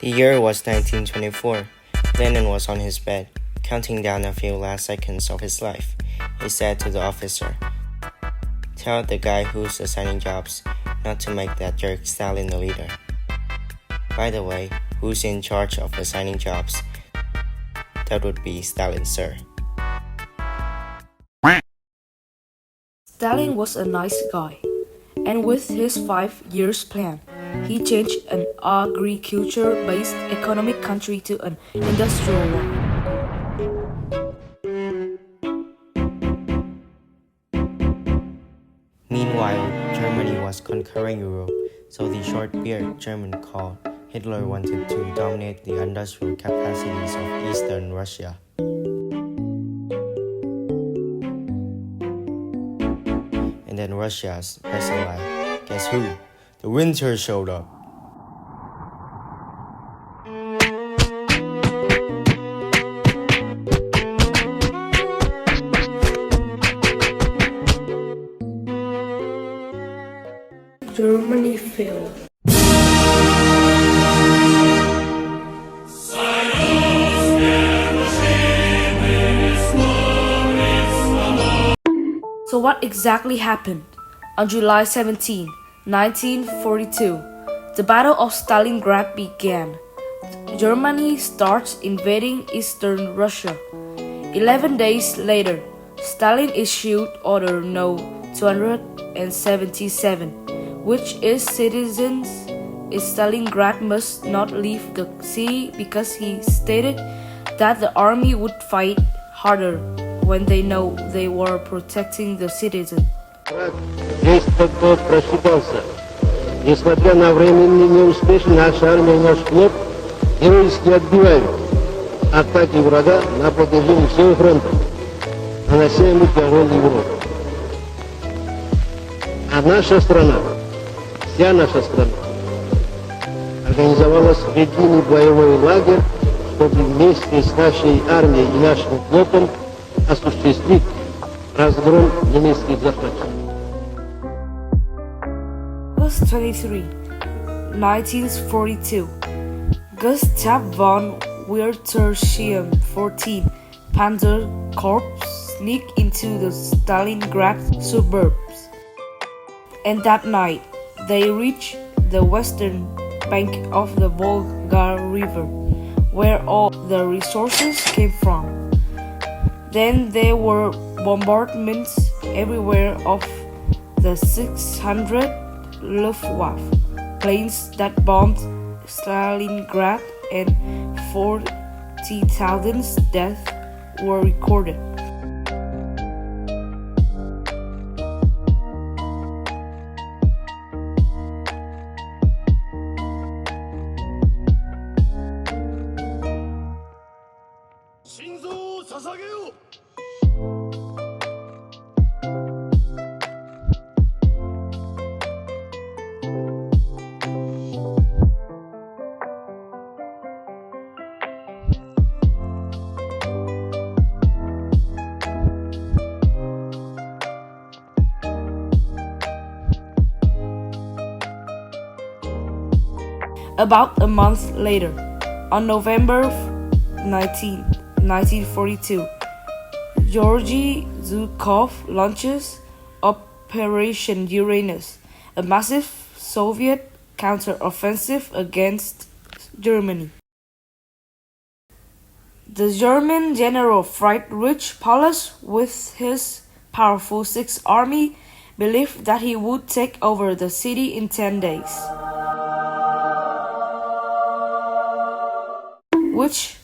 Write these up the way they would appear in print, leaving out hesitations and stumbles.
The year was 1924. Lenin was on his bed, counting down a few last seconds of his life. He said to the officer, "Tell the guy who's assigning jobs not to make that jerk Stalin the leader." By the way, who's in charge of assigning jobs? That would be Stalin, sir. Stalin was a nice guy, and with his 5 years plan, he changed an agriculture-based economic country to an industrial one. Meanwhile, Germany was conquering Europe, so the short-bearded German called Hitler wanted to dominate the industrial capacities of Eastern Russia. And then Russia's best ally, guess who? The winter showed up. Germany fell. So what exactly happened? On July 17, 1942, the Battle of Stalingrad began. Germany starts invading Eastern Russia. 11 days later, Stalin issued Order No. 277, which is citizens in Stalingrad must not leave the city because he stated that the army would fight harder when they know they were protecting the citizen. Весь тот просчитался. Несмотря на временный неуспех, наша армия и наш флот героически отбивают атаки врага на протяжении всего фронта, нанося ему тяжелый урон. А наша страна, вся наша страна, организовалась в единый боевой лагерь, чтобы вместе с нашей армией и нашим флотом осуществить разгром немецких захватчиков. August 23, 1942, Gustav von Wetterschirm 14 Panzer Corps sneaked into the Stalingrad suburbs. And that night, they reached the western bank of the Volga River, where all the resources came from. Then there were bombardments everywhere of the 600 Luftwaffe planes that bombed Stalingrad, and 40,000 deaths were recorded. About a month later, on November 19, 1942, Georgy Zhukov launches Operation Uranus, a massive Soviet counter-offensive against Germany. The German general Friedrich Paulus, with his powerful Sixth Army, believed that he would take over the city in 10 days. Which,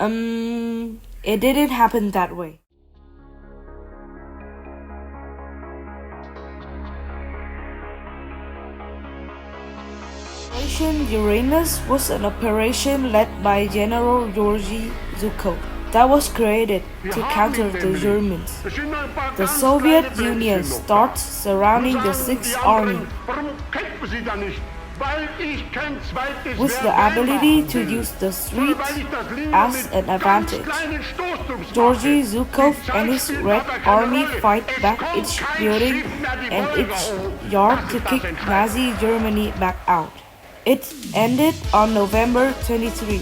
it didn't happen that way. Operation Uranus was an operation led by General Georgy Zhukov that was created to counter the Germans. The Soviet Union starts surrounding the Sixth Army with the ability to use the streets as an advantage. Georgy Zhukov and his Red Army fight back each building and each yard to kick Nazi Germany back out. It ended on November 23,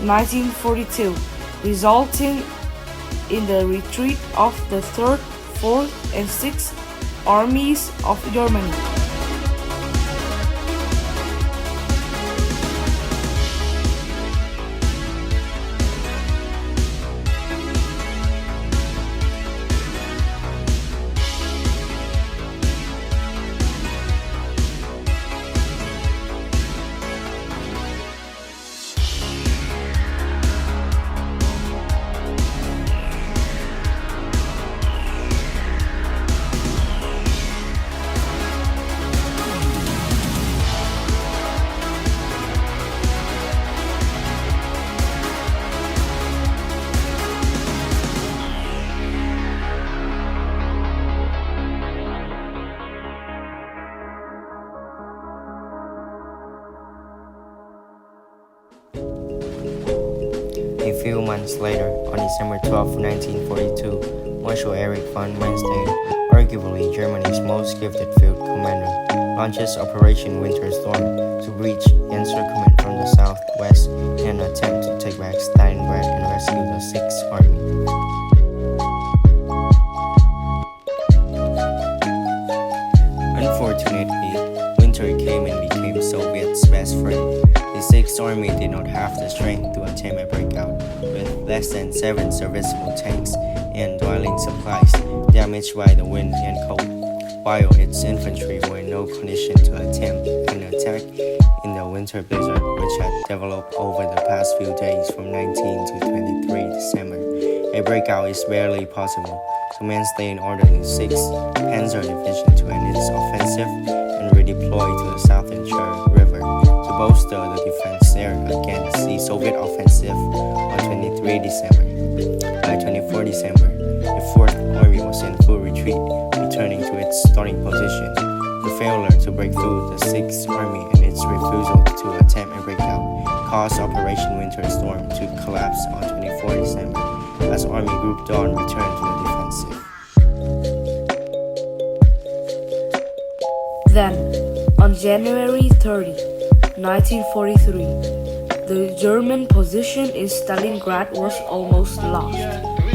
1942, resulting in the retreat of the 3rd, 4th, and 6th Armies of Germany. A few months later, on December 12, 1942, Marshal Erich von Manstein, arguably Germany's most gifted field commander, launches Operation Winter Storm to breach the encirclement from the southwest in an attempt to take back Stalingrad and rescue the 6th Army. Unfortunately, winter came and became Soviet's best friend. The 6th Army did not have the strength to attempt a breakout, with less than 7 serviceable tanks and dwindling supplies damaged by the wind and cold, while its infantry were in no condition to attempt an attack in the winter blizzard which had developed over the past few days from 19 to 23 December. A breakout is barely possible, so Manstein ordered the 6th Panzer Division to end its offensive and redeploy to the southern River to bolster the defense there against the Soviet offensive on 23 December. By 24 December, the 4th Army was in full retreat, returning to its starting position. The failure to break through the 6th Army and its refusal to attempt a breakout caused Operation Winter Storm to collapse on 24 December as Army Group Dawn returned to the defensive. Then, on January 30, 1943, the German position in Stalingrad was almost lost,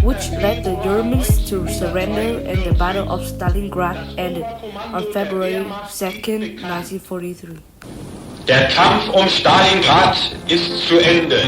which led the Germans to surrender, and the Battle of Stalingrad ended on February 2, 1943. Der Kampf um Stalingrad ist zu Ende.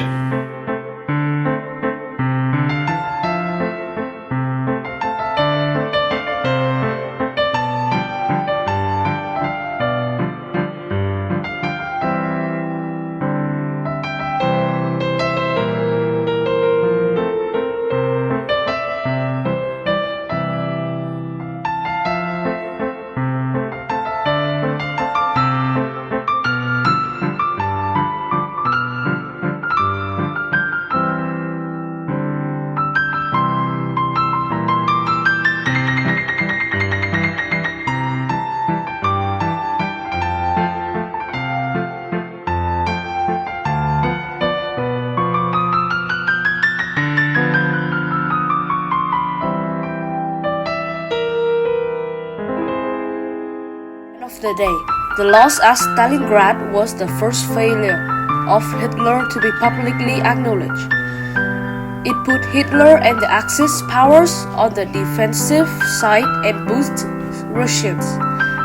Of the day, the loss at Stalingrad was the first failure of Hitler to be publicly acknowledged. It put Hitler and the Axis powers on the defensive side and boosted Russians'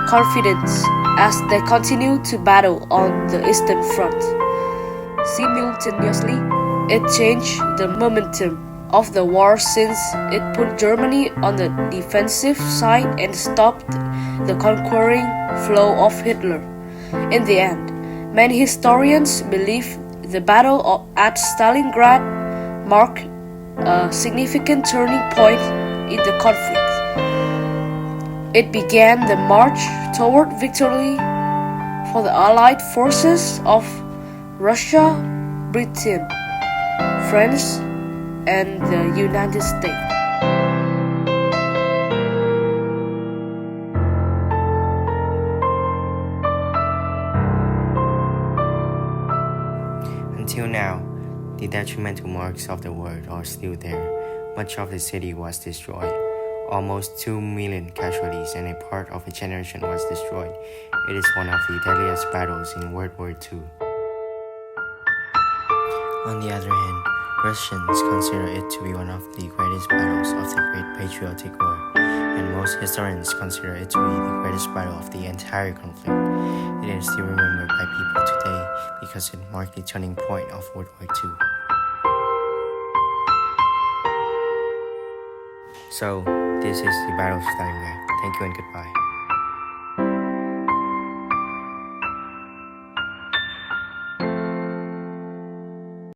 confidence as they continued to battle on the Eastern Front. Simultaneously, it changed the momentum of the war since it put Germany on the defensive side and stopped the conquering flow of Hitler. In the end, many historians believe the battle at Stalingrad marked a significant turning point in the conflict. It began the march toward victory for the Allied forces of Russia, Britain, France, and the United States. Until now, the detrimental marks of the war are still there. Much of the city was destroyed. almost 2 million casualties and a part of a generation was destroyed. It is one of the deadliest battles in World War II. On the other hand, Russians consider it to be one of the greatest battles of the Great Patriotic War, and most historians consider it to be the greatest battle of the entire conflict. It is still remembered by people today because it marked the turning point of World War II. So, this is the Battle of Stalingrad. Thank you and goodbye.